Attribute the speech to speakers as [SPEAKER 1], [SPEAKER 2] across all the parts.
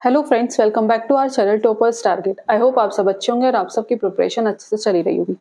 [SPEAKER 1] Hello friends, welcome back to our channel toppers target. I hope आप सब अच्छे होंगे और आप सबकी प्रिपरेशन अच्छे से चली रही होगी।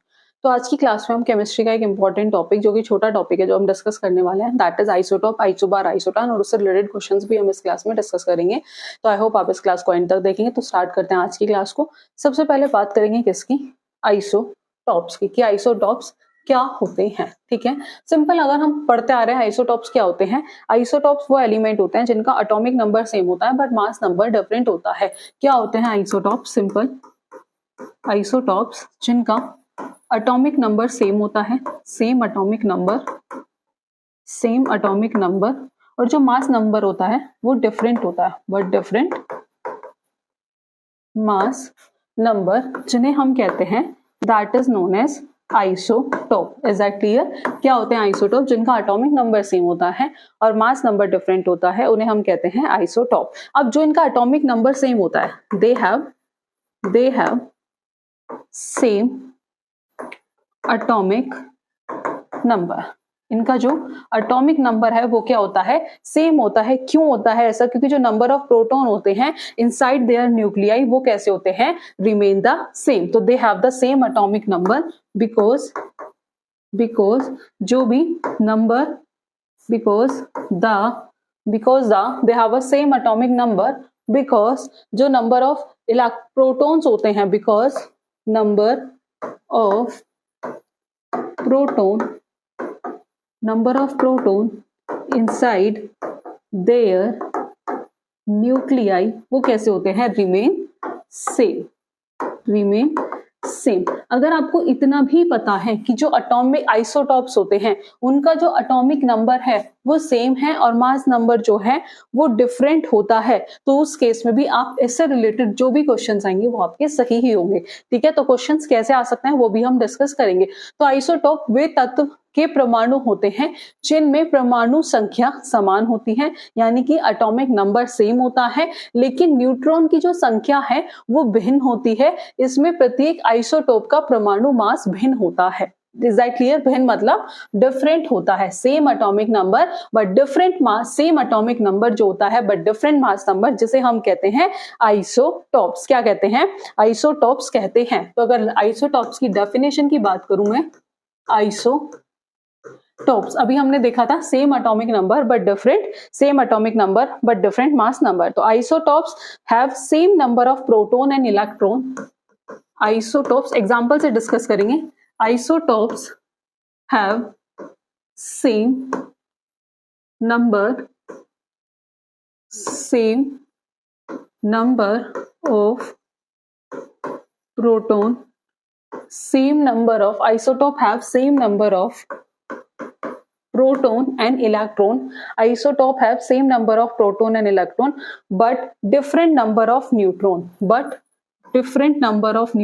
[SPEAKER 1] तो आज की क्लास में हम केमिस्ट्री का एक इंपॉर्टेंट टॉपिक, जो कि छोटा टॉपिक है, जो हम डिस्कस करने वाले हैं, that is isotope, isobar, isotone, और उससे रिलेटेड क्वेश्चंस भी हम इस क्लास में डिस्कस करेंगे। तो आई होप आप इस क्लास को एंड तक देखेंगे। तो स्टार्ट करते हैं आज की क्लास को। सबसे पहले बात करेंगे किसकी, आइसोटॉप्स की, कि आइसोटॉप्स क्या होते हैं। ठीक है, सिंपल अगर हम पढ़ते आ रहे हैं आइसोटॉप्स क्या होते हैं। आइसोटॉप्स वो एलिमेंट होते हैं जिनका एटॉमिक नंबर सेम होता है बट मास नंबर डिफरेंट होता है। क्या होते हैं आइसोटॉप्स? सिंपल, आइसोटॉप्स जिनका एटॉमिक नंबर सेम होता है, सेम एटॉमिक नंबर, और जो मास नंबर होता है वो डिफरेंट होता है, बट डिफरेंट मास नंबर, जिन्हें हम कहते हैं that is known as isotope. Is that clear? क्या होते हैं आइसोटॉप? जिनका एटॉमिक नंबर सेम होता है और मास नंबर डिफरेंट होता है, उन्हें हम कहते हैं आइसोटॉप। अब जो इनका एटॉमिक नंबर सेम होता है, they have same atomic number. इनका जो एटॉमिक नंबर है वो क्या होता है? सेम होता है। क्यों होता है ऐसा? क्योंकि जो नंबर ऑफ प्रोटॉन होते हैं इनसाइड देयर न्यूक्लियाई, वो कैसे होते हैं? Remain the same. तो they have the same atomic number because जो भी number because they have a same atomic number, because जो नंबर ऑफ प्रोटॉन्स होते हैं, because number of proton inside their nuclei, वो कैसे होते हैं? Remain same. अगर आपको इतना भी पता है कि जो एटॉमिक आइसोटॉप्स होते हैं उनका जो एटॉमिक नंबर है वो सेम है और मास नंबर जो है वो डिफरेंट होता है, तो उस केस में भी आप इससे रिलेटेड जो भी क्वेश्चंस आएंगे वो आपके सही ही होंगे। ठीक है, तो क्वेश्चंस कैसे आ सकते हैं वो भी हम डिस्कस करेंगे। तो आइसोटॉप वे तत्व के परमाणु होते हैं जिनमें परमाणु संख्या समान होती है, यानी कि एटॉमिक नंबर सेम होता है, लेकिन न्यूट्रॉन की जो संख्या है वो भिन्न होती है। इसमें प्रत्येक आइसोटोप का परमाणु मास भिन्न होता है। Is that clear? भिन्न मतलब डिफरेंट होता है। Same atomic number but different mass, same atomic number जो होता है बट डिफरेंट मास नंबर, जिसे हम कहते हैं आइसोटॉप्स। क्या कहते हैं? आइसोटॉप्स कहते हैं। तो अगर आइसोटॉप्स की डेफिनेशन की बात करूं मैं, आइसोटॉप्स अभी हमने देखा था same atomic number but different mass number. तो isotopes have same number of proton and electron. Isotopes example से डिस्कस करेंगे। Isotopes have same number of proton, same number of isotope have same number of proton and electron. Isotope have same number of proton and electron but different number of neutron, different number of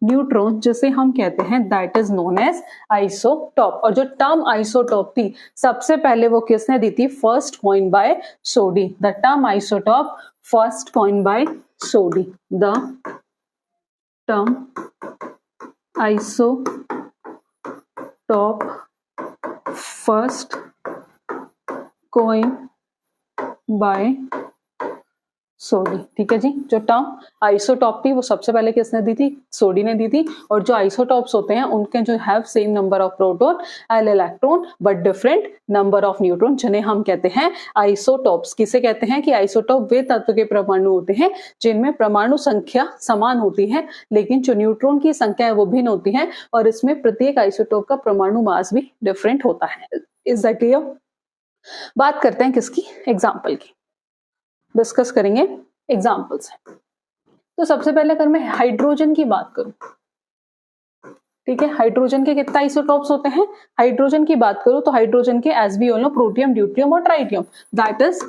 [SPEAKER 1] neutron, जिसे हम कहते हैं that is known as isotope. और जो term isotope थी सबसे पहले वो किसने दी थी? First coined by Soddy. The term isotope first coined by Soddy. The term isotope first coined by Soddy. ठीक है जी, जो टर्म आइसोटॉप थी वो सबसे पहले किसने दी थी? सोडी ने दी थी। और जो आइसोटॉप्स होते हैं उनके जो have same number of proton and electron but different number of neutron, जिन्हें हम कहते हैं आइसोटॉप्स। किसे कहते हैं? कि आइसोटॉप वे तत्व के परमाणु होते हैं जिनमें परमाणु संख्या समान होती है लेकिन जो न्यूट्रॉन की संख्या है वो भिन्न होती है, और इसमें प्रत्येक आइसोटॉप का परमाणु मास भी डिफरेंट होता है। Is that clear? बात करते हैं किसकी? एग्जाम्पल की। डिस्कस करेंगे एग्जाम्पल्स। तो सबसे पहले अगर मैं हाइड्रोजन की बात करूं, ठीक है, हाइड्रोजन के कितने आइसोटॉप्स होते हैं? हाइड्रोजन की बात करूं तो हाइड्रोजन के as we all know protium, deuterium और tritium, that is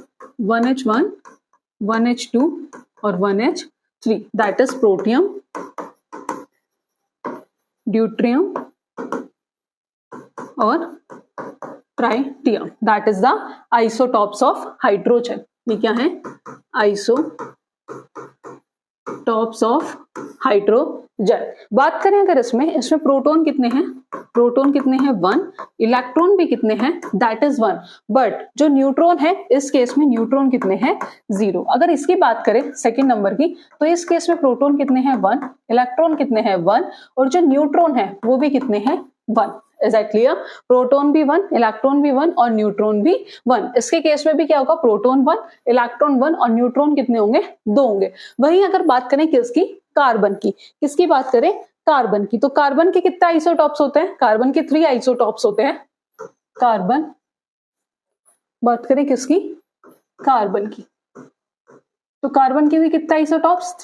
[SPEAKER 1] 1H1, 1H2 और 1H3, that is protium, deuterium और tritium, that is the isotopes of hydrogen. ये क्या है? Isotopes of hydrogen. बात करें अगर इसमें प्रोटॉन कितने हैं? प्रोटॉन कितने हैं 1, इलेक्ट्रॉन भी कितने हैं दैट इज 1, बट जो न्यूट्रॉन है इस केस में न्यूट्रॉन कितने हैं 0। अगर इसकी बात करें सेकंड नंबर की, तो इस केस में प्रोटॉन कितने हैं 1, इलेक्ट्रॉन कितने हैं 1, और जो न्यूट्रॉन है वो भी कितने हैं 1। Is that clear? प्रोटॉन भी 1, इलेक्ट्रॉन भी 1 और न्यूट्रॉन भी 1। इसके केस में भी क्या होगा, प्रोटॉन 1, इलेक्ट्रॉन 1 और न्यूट्रॉन कितने होंगे 2 होंगे। वहीं अगर बात करें किसकी, कार्बन की, किसकी बात करें कार्बन की, तो कार्बन के कितने आइसोटॉप्स होते हैं, कार्बन के 3 आइसोटॉप्स होते हैं। कार्बन, बात करें किसकी, कार्बन की, तो कार्बन के भी कितने isotopes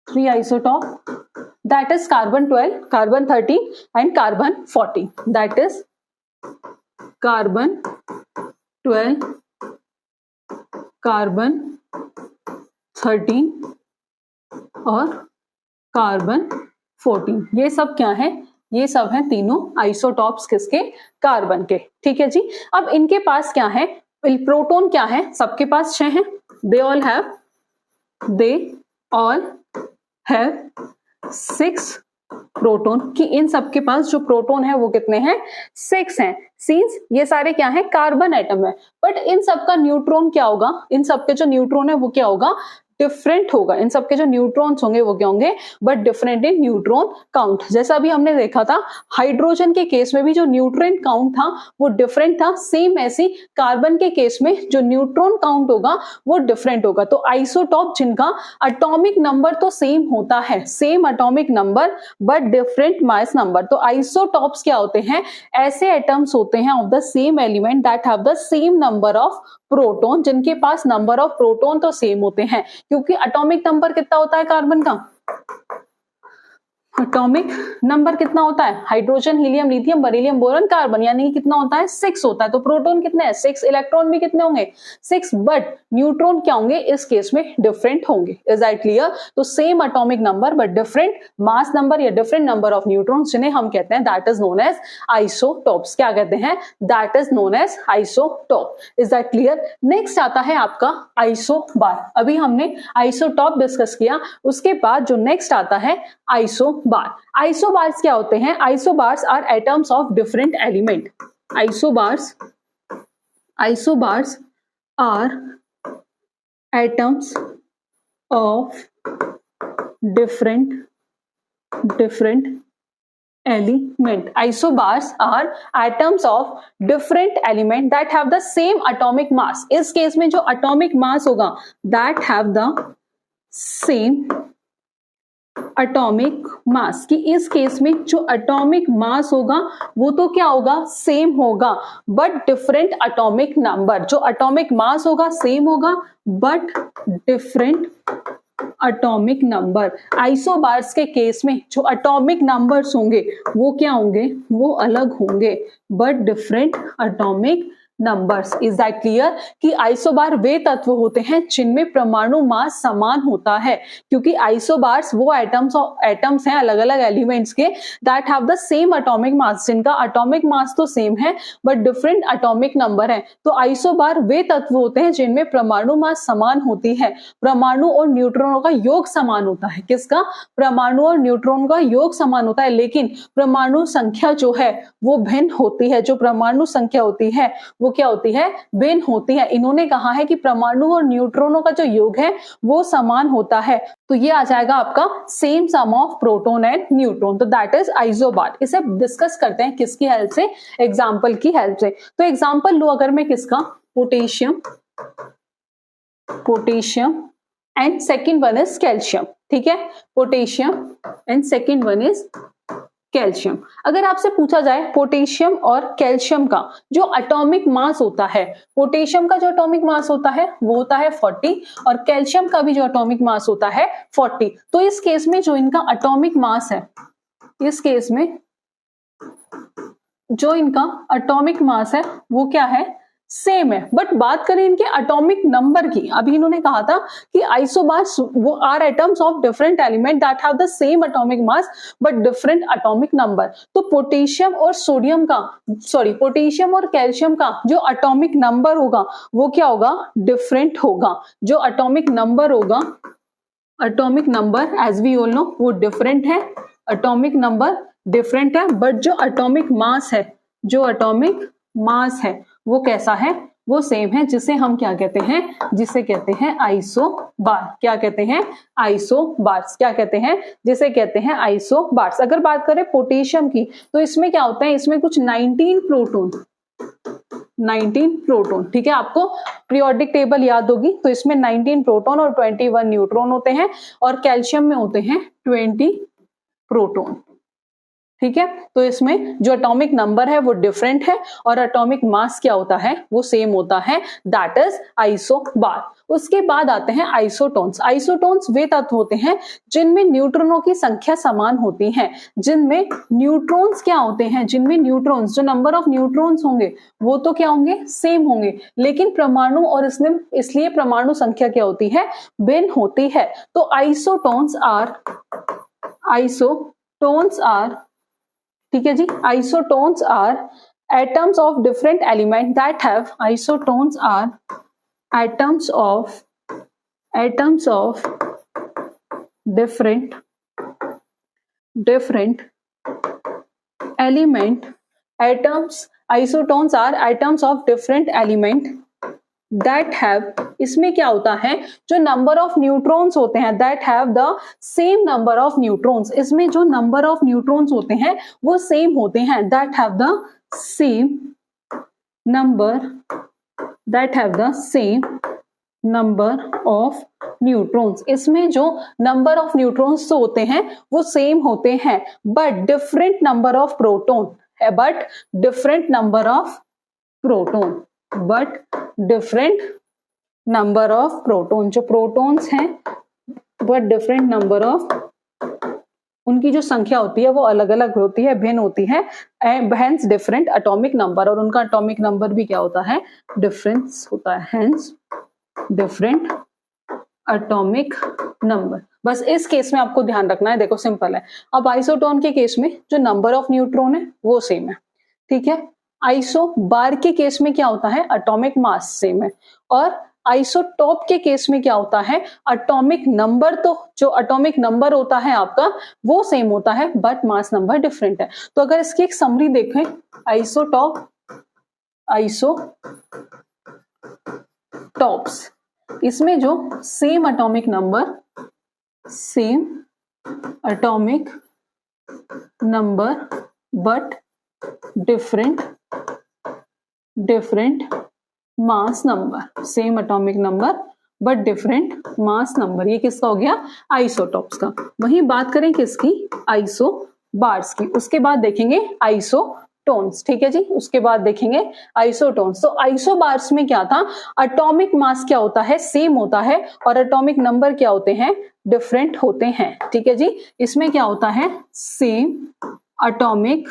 [SPEAKER 1] 3 isotope, that is carbon 12, carbon 13 and carbon 14, that is carbon 12, carbon 13 और कार्बन 14। ये सब क्या है, ये सब है तीनों आइसोटॉप्स किसके, कार्बन के। ठीक है जी। अब इनके पास क्या है, प्रोटॉन क्या है, सबके पास 6 हैं। दे ऑल हैव 6 प्रोटॉन, कि इन सबके पास जो प्रोटॉन है वो कितने हैं 6 हैं। सिंस ये सारे क्या है, कार्बन एटम है, बट इन सबका न्यूट्रॉन क्या होगा, इन सबके जो न्यूट्रॉन है वो क्या होगा, डिफरेंट होगा। इन सबके जो न्यूट्रॉन्स होंगे वो क्या होंगे, but different in neutron count. जैसा अभी हमने देखा था हाइड्रोजन के केस में भी जो न्यूट्रॉन काउंट था वो डिफरेंट था, सेम ऐसी कार्बन के केस में जो न्यूट्रॉन काउंट होगा वो डिफरेंट होगा। तो आइसोटॉप जिनका एटॉमिक नंबर तो सेम होता है, same atomic number but different mass number. तो आइसोटॉप्स क्या होते हैं, ऐसे एटम्स होते हैं of the same element that have the same number of proton, जिनके पास नंबर ऑफ प्रोटॉन तो सेम होते हैं। क्योंकि एटॉमिक नंबर कितना होता है कार्बन का, एटॉमिक नंबर कितना होता है, hydrogen, helium, lithium, beryllium, boron, carbon, यानी कितना होता है 6 होता है। तो प्रोटॉन कितने हैं 6, इलेक्ट्रॉन भी कितने होंगे 6, बट न्यूट्रॉन क्या होंगे इस केस में डिफरेंट होंगे। Is that clear? तो same atomic number but different mass number या डिफरेंट नंबर ऑफ न्यूट्रॉन्स, जिन्हें हम कहते हैं that is known as isotopes. क्या कहते हैं, that is known as isotope. Is that clear? Next आता है आपका आइसोबार। अभी हमने आइसोटॉप डिस्कस किया, उसके बाद जो नेक्स्ट आता है आइसोबार। आइसोबार्स क्या होते हैं, isobars are atoms of different element. Isobars are atoms of different element. Isobars are atoms of different element that have the same atomic mass. इस केस में जो atomic mass होगा that have the same atomic mass, कि इस case में जो atomic mass होगा वो तो क्या होगा सेम होगा but different atomic number। जो atomic mass होगा सेम होगा but different atomic number. Isobars के केस में जो एटॉमिक नंबर्स होंगे वो क्या होंगे, वो अलग होंगे but different atomic numbers. Is that clear? कि आइसोबार वे तत्व होते हैं जिनमें परमाणु मास समान होता है, क्योंकि आइसोबार्स वो एटम्स हैं अलग अलग एलिमेंट्स के that have the same atomic मास, जिनका एटॉमिक मास तो सेम है बट डिफरेंट एटॉमिक नंबर है। तो आइसोबार वे तत्व होते हैं जिनमें परमाणु मास समान होती है, परमाणु और न्यूट्रॉनों का योग समान होता है। किसका? परमाणु और न्यूट्रॉन का योग समान होता है, लेकिन परमाणु संख्या जो है वो भिन्न होती है। जो परमाणु संख्या होती है वो क्या होती है, भिन्न होती है। इन्होंने कहा है कि परमाणु और न्यूट्रॉनों का जो योग है वो समान होता है। तो ये आ जाएगा आपका same sum of proton and neutron. तो दैट इज आइसोबार। इसे डिस्कस करते हैं किसकी हेल्प से, एग्जांपल की हेल्प से। तो एग्जांपल लो अगर मैं किसका, potassium and second one is calcium. ठीक है, potassium and second one is calcium. अगर आपसे पूछा जाए पोटेशियम और कैल्शियम का जो एटॉमिक मास होता है, पोटेशियम का जो एटॉमिक मास होता है वो होता है 40 और कैल्शियम का भी जो एटॉमिक मास होता है 40। तो इस केस में जो इनका एटॉमिक मास है, इस केस में जो इनका एटॉमिक मास है वो क्या है, सेम है। बट बात करें इनके एटॉमिक नंबर की, अभी इन्होंने कहा था कि आइसोबार्स वो are atoms of different element that have the same atomic mass but different atomic number. तो पोटेशियम और कैल्शियम का जो एटॉमिक नंबर होगा वो क्या होगा, डिफरेंट होगा। जो एटॉमिक नंबर होगा, atomic number as we all know वो डिफरेंट है एटॉमिक नंबर डिफरेंट है, बट जो एटॉमिक मास है, जो एटॉमिक मास है वो कैसा है, वो सेम है, जिसे हम क्या कहते हैं, जिसे कहते हैं आइसोबार। क्या कहते हैं, आइसोबार्स। क्या कहते हैं, जिसे कहते हैं आइसोबार्स। अगर बात करें पोटेशियम की, तो इसमें क्या होता है, इसमें कुछ 19 प्रोटॉन, 19 प्रोटॉन, ठीक है, आपको पीरियोडिक टेबल याद होगी, तो इसमें 19 प्रोटॉन और 21 न्यूट्रॉन होते हैं, और कैल्शियम में होते हैं 20 प्रोटॉन, ठीक है। तो इसमें जो एटॉमिक नंबर है वो डिफरेंट है, और एटॉमिक मास क्या होता है, वो सेम होता है, दैट इज आइसोबार। उसके बाद आते हैं आइसोटोन्स। आइसोटोन्स वे तत्व होते हैं जिनमें न्यूट्रॉनों की संख्या समान होती है, जिनमें न्यूट्रॉन्स क्या होते हैं, जिनमें न्यूट्रॉन्स, जो नंबर ऑफ न्यूट्रॉन्स होंगे वो तो क्या होंगे, सेम होंगे, लेकिन परमाणु और इसलिए परमाणु संख्या क्या होती है, भिन्न होती है। तो आइसोटोन्स आर, ठीक है जी, isotones are atoms of different element that have, isotones are atoms of different element, atoms, isotones are atoms of different element that have, इसमें क्या होता है, जो नंबर ऑफ न्यूट्रॉन्स होते हैं, that have the same number of neutrons, इसमें जो number of neutrons होते हैं वो सेम होते हैं, that have the same number of neutrons, इसमें जो नंबर ऑफ न्यूट्रॉन्स होते हैं वो सेम होते हैं, but different number of proton है, but different number of proton, जो प्रोटॉन्स हैं बट डिफरेंट नंबर ऑफ, उनकी जो संख्या होती है वो अलग अलग होती है, भिन्न होती है, हेंस डिफरेंट एटॉमिक नंबर, और उनका एटॉमिक नंबर भी क्या होता है, डिफरेंस होता है, हेंस डिफरेंट एटॉमिक नंबर। बस इस केस में आपको ध्यान रखना है, देखो सिंपल है। अब आइसोटोन के केस में जो नंबर ऑफ न्यूट्रॉन है वो सेम है, ठीक है। आइसोबार के केस में क्या होता है, एटॉमिक मास सेम है, और आइसोटोप के केस में क्या होता है, एटॉमिक नंबर, तो जो एटॉमिक नंबर होता है आपका वो सेम होता है, बट मास नंबर डिफरेंट है। तो अगर इसकी एक समरी देखें, आइसोटॉप्स, इसमें जो same atomic number but different mass number, same atomic number but different mass number, ये किसका हो गया, आइसोटॉप्स का। वहीं बात करें किसकी, आइसोबार्स की। उसके बाद देखेंगे आइसोटोन्स, ठीक है जी, उसके बाद देखेंगे आइसोटोन्स। तो आइसोबार्स में क्या था, एटॉमिक मास क्या होता है, सेम होता है, और एटॉमिक नंबर क्या होते हैं, डिफरेंट होते हैं, ठीक है जी। इसमें क्या होता है, same atomic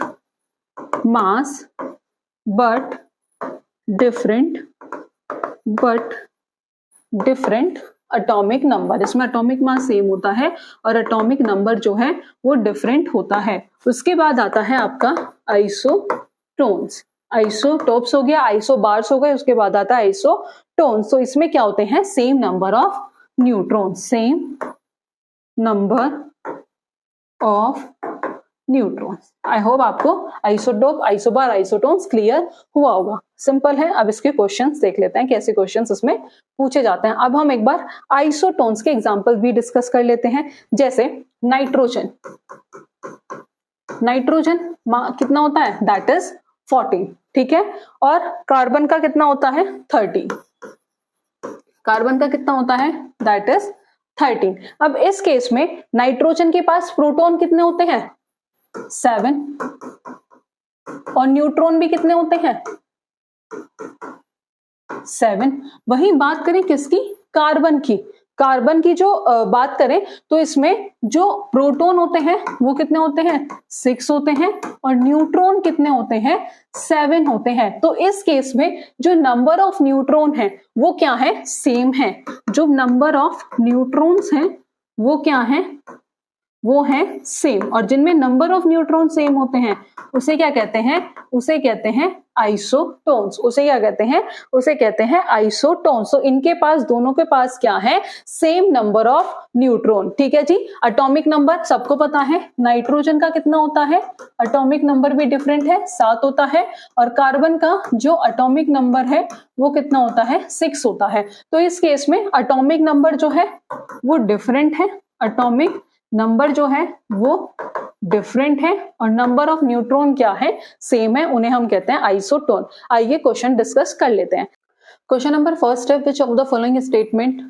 [SPEAKER 1] mass but different atomic number, इसमें एटॉमिक मास सेम होता है और एटॉमिक नंबर जो है वो डिफरेंट होता है। उसके बाद आता है आपका आइसोटोन्स, आइसोटोप्स हो गया, आइसोबार्स हो गए, उसके बाद आता है आइसोटोन्स। तो इसमें क्या होते हैं, same number of neutrons, same number of neutrons. I hope आपको आइसोटोप, आइसोबार, आइसोटोन्स क्लियर हुआ होगा। सिंपल है। अब इसके क्वेश्चंस देख लेते हैं, कैसे क्वेश्चंस इसमें पूछे जाते हैं। अब हम एक बार आइसोटोन्स के एग्जांपल भी डिस्कस कर लेते हैं। जैसे नाइट्रोजन, नाइट्रोजन कितना होता है, दैट इज 14, ठीक है। और कार्बन का कितना होता है, 13, कार्बन का कितना होता है, दैट इज 13। अब इस केस में नाइट्रोजन के पास प्रोटॉन कितने होते हैं, 7, और न्यूट्रॉन भी कितने होते हैं, 7। वहीं बात करें किसकी, कार्बन की, कार्बन की जो बात करें तो इसमें जो प्रोटॉन होते हैं वो कितने होते हैं, 6 होते हैं, और न्यूट्रॉन कितने होते हैं, 7 होते हैं। तो इस केस में जो नंबर ऑफ न्यूट्रॉन है वो क्या है, सेम है। जो नंबर ऑफ न्यूट्रॉन्स हैं वो क्या है, वो है सेम, और जिनमें नंबर ऑफ न्यूट्रॉन सेम होते हैं उसे क्या कहते हैं, उसे कहते हैं आइसोटोन्स। उसे क्या कहते हैं? उसे कहते हैं आइसोटोन्स। तो इनके पास, दोनों के पास क्या है? Same number of neutron. ठीक है जी। एटॉमिक नंबर सबको पता है, नाइट्रोजन का कितना होता है? एटॉमिक नंबर भी डिफरेंट है, 7 होता है, और कार्बन का जो एटॉमिक नंबर है वो कितना होता है? 6 होता है। तो इस केस में एटॉमिक नंबर जो है वो डिफरेंट है, एटॉमिक नंबर जो है वो डिफरेंट है, और नंबर ऑफ न्यूट्रॉन क्या है? सेम है। उन्हें हम कहते हैं आइसोटोन। आइए क्वेश्चन डिस्कस कर लेते हैं। क्वेश्चन नंबर फर्स्ट है, which of the following statement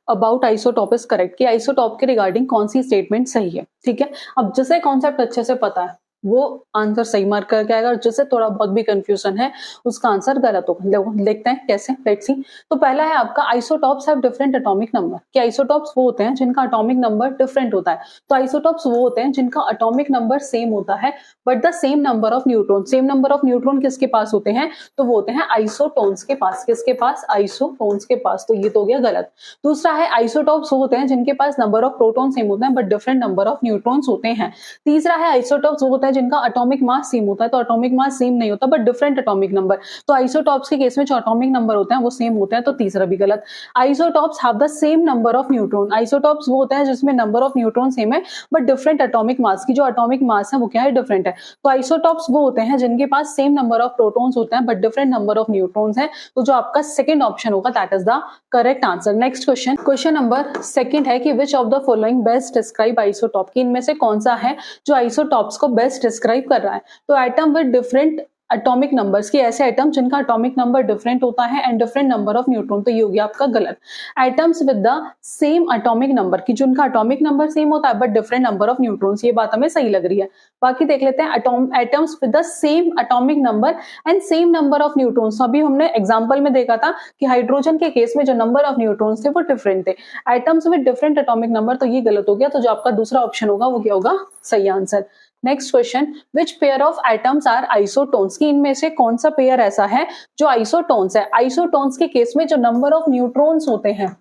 [SPEAKER 1] about isotope is correct? कि आइसोटॉप के रिगार्डिंग कौन सी स्टेटमेंट सही है? ठीक है, अब जिसे कॉन्सेप्ट अच्छे से पता है वो आंसर सही मार्क करके आएगा, और जिसे थोड़ा बहुत भी कंफ्यूजन है उसका आंसर गलत होगा। देखते हैं कैसे, लेट्स सी। तो पहला है आपका, isotopes have different atomic number. कि आइसोटॉप्स वो होते हैं जिनका एटॉमिक नंबर डिफरेंट होता है। तो आइसोटॉप्स वो होते हैं जिनका एटॉमिक नंबर सेम होता है but the same number of neutron. Same number of neutron किसके पास होते हैं? तो वो होते हैं आइसोटोन्स के पास। किसके पास? आइसोटोन्स के पास। तो ये तो हो गया गलत। दूसरा है, आइसोटॉप्स वो होते हैं जिनके पास नंबर ऑफ प्रोटॉन सेम होते हैं but different number of neutrons होते हैं। तीसरा है, आइसोटॉप्स वो होता है जिनका एटॉमिक मास सेम होता है। तो एटॉमिक मास सेम नहीं होता बट डिफरेंट एटॉमिक नंबर। तो आइसोटॉप्स के केस में जो एटॉमिक नंबर होते हैं वो सेम होते हैं। तो तीसरा भी गलत। Isotopes have the same number of neutron. Isotopes वो होते हैं जिसमें नंबर ऑफ न्यूट्रॉन सेम है बट डिफरेंट एटॉमिक मास। की जो एटॉमिक मास है वो क्या है? डिफरेंट है। तो आइसोटॉप्स वो होते हैं जिनके पास सेम नंबर ऑफ प्रोटॉन्स होते हैं but different number of neutrons है। तो जो आपका सेकंड ऑप्शन होगा that is the correct answer. Next question, question number second है कि विच of the following best describe isotope? कि इनमें से कौन सा है जो आइसोटॉप्स को बेस्ट डिस्क्राइब कर रहा है? तो atom with different atomic numbers. की ऐसे एटम जिनका एटॉमिक नंबर डिफरेंट होता है and different number of neutron. तो ये हो गया आपका गलत। Atoms with the same atomic number. की जिनका एटॉमिक नंबर सेम होता है but different number of neutrons. ये बात हमें सही लग रही है। बाकी देख लेते हैं, atoms with the same atomic number and same number of neutrons. अभी हमने एग्जांपल में देखा था कि हाइड्रोजन के केस में जो नंबर ऑफ न्यूट्रॉन्स थे वो डिफरेंट थे। Atoms with different atomic number, तो ये गलत हो गया। तो जो आपका दूसरा ऑप्शन होगा वो क्या होगा? सही answer. Next question, which pair of atoms are isotones? की इनमें से कौन सा पेयर ऐसा है जो आइसोटोन्स है? आइसोटोन्स के केस में जो नंबर ऑफ न्यूट्रॉन्स होते हैं,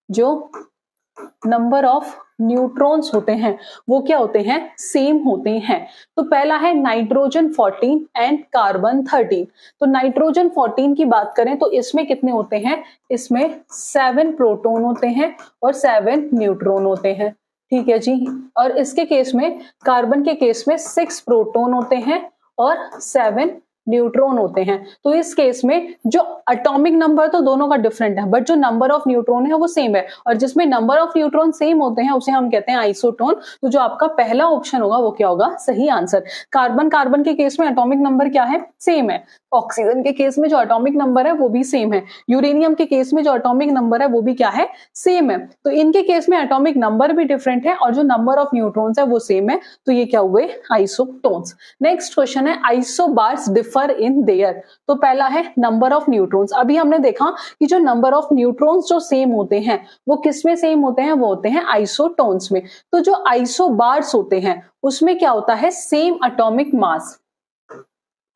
[SPEAKER 1] जो नंबर ऑफ न्यूट्रॉन्स होते हैं वो क्या होते हैं? सेम होते हैं। तो पहला है नाइट्रोजन 14 एंड कार्बन 13। तो नाइट्रोजन 14 की बात करें तो इसमें कितने होते हैं? इसमें 7 प्रोटॉन होते हैं और 7 न्यूट्रॉन होते हैं। ठीक है जी। और इसके केस में, कार्बन के केस में 6 प्रोटॉन होते हैं और 7 न्यूट्रॉन होते हैं। तो इस केस में जो एटॉमिक नंबर तो दोनों का डिफरेंट है बट जो नंबर ऑफ न्यूट्रॉन है वो सेम है, और जिसमें नंबर ऑफ न्यूट्रॉन सेम होते हैं उसे हम कहते हैं आइसोटोन। तो जो आपका पहला ऑप्शन होगा वो क्या होगा? सही आंसर। कार्बन के केस में एटॉमिक नंबर क्या है? सेम है। ऑक्सीजन के केस में जो एटॉमिक नंबर है वो भी सेम है। यूरेनियम के केस में जो एटॉमिक नंबर है वो भी क्या है? सेम है। तो इनके केस में एटॉमिक नंबर भी डिफरेंट है और जो नंबर ऑफ न्यूट्रॉन्स है वो सेम है। तो ये क्या हुए? आइसोटोन्स। नेक्स्ट क्वेश्चन है, आइसोबार्स डिफर इन देयर। तो पहला है नंबर ऑफ न्यूट्रॉन्स। अभी हमने देखा कि जो नंबर ऑफ न्यूट्रॉन्स जो सेम होते हैं वो किस में सेम होते हैं? वो होते हैं आइसोटोन्स में। तो जो आइसोबार्स होते हैं उसमें क्या होता है? सेम एटॉमिक मास।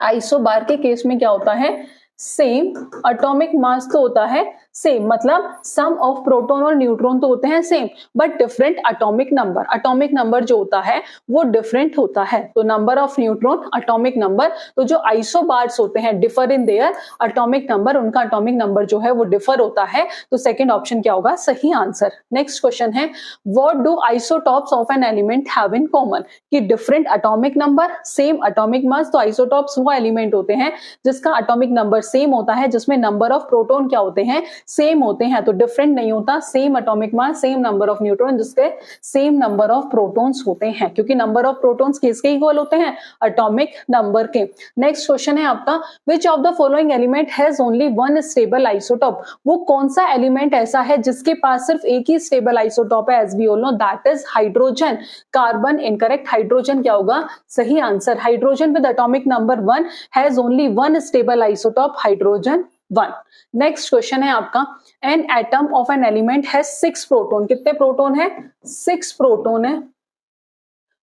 [SPEAKER 1] आइसोबार के केस में क्या होता है? सेम एटॉमिक मास तो होता है सेम, मतलब सम ऑफ प्रोटॉन और न्यूट्रॉन तो होते हैं same but different atomic number. Atomic number जो होता है वो डिफरेंट होता है। तो number of neutron, atomic number. तो जो आइसोबार्स होते हैं differ in their atomic number, उनका एटॉमिक नंबर जो है वो डिफर होता है। तो सेकंड ऑप्शन क्या होगा? सही आंसर। नेक्स्ट क्वेश्चन है, what do isotopes of an element have in common? कि different atomic number, same atomic mass. तो आइसोटॉप्स वो एलिमेंट होते हैं जिसका एटॉमिक नंबर सेम होता है, जिसमें नंबर ऑफ प्रोटॉन क्या होते हैं? सेम होते हैं। तो डिफरेंट नहीं होता, same atomic mass, same number of neutron, जिसके सेम नंबर ऑफ प्रोटॉन्स होते हैं, क्योंकि नंबर ऑफ प्रोटॉन्स किसके इक्वल होते हैं? एटॉमिक नंबर के। नेक्स्ट क्वेश्चन है आपका, विच of the following element has only one stable isotope? वो कौन सा एलिमेंट ऐसा है जिसके पास सिर्फ एक ही स्टेबल आइसोटॉप है? As we all know that is hydrogen. Carbon incorrect. Hydrogen क्या होगा? सही answer. Hydrogen with atomic number 1 has only one stable isotope, hydrogen 1। Next question है आपका, an atom of an element has 6 proton. कितने proton है? 6 proton है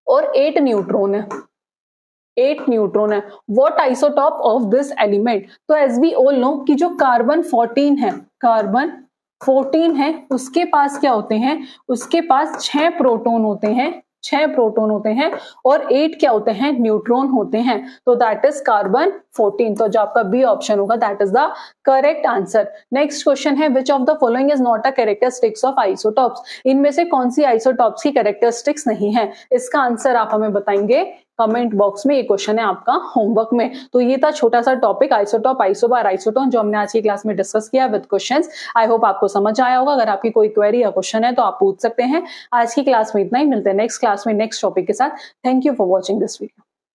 [SPEAKER 1] और 8 neutron है। 8 न्यूट्रॉन है। What isotope of this element? तो एज वी ऑल नो कि जो कार्बन 14 है, कार्बन 14 है, उसके पास क्या होते हैं? उसके पास 6 प्रोटॉन होते हैं, 6 प्रोटॉन होते हैं और 8 क्या होते हैं, न्यूट्रॉन होते हैं। तो दैट इज कार्बन 14। तो जो आपका बी ऑप्शन होगा that is the correct answer. Next question है which of the following is not a characteristics of isotopes. इनमें से कौन सी आइसोटॉप्स की कैरेक्टरिस्टिक्स नहीं है? इसका आंसर आप हमें बताएंगे कमेंट बॉक्स में। ये क्वेश्चन है आपका होमवर्क में। तो ये था छोटा सा टॉपिक आइसोटॉप, आइसोबार, आइसोटोन जो हमने आज की क्लास में डिस्कस किया विद क्वेश्चंस। आई होप आपको समझ आया होगा। अगर आपकी कोई क्वेरी या क्वेश्चन है तो आप पूछ सकते हैं। आज की क्लास में इतना ही, मिलते हैं नेक्स्ट क्लास में नेक्स्ट टॉपिक के साथ। Thank you for watching this video.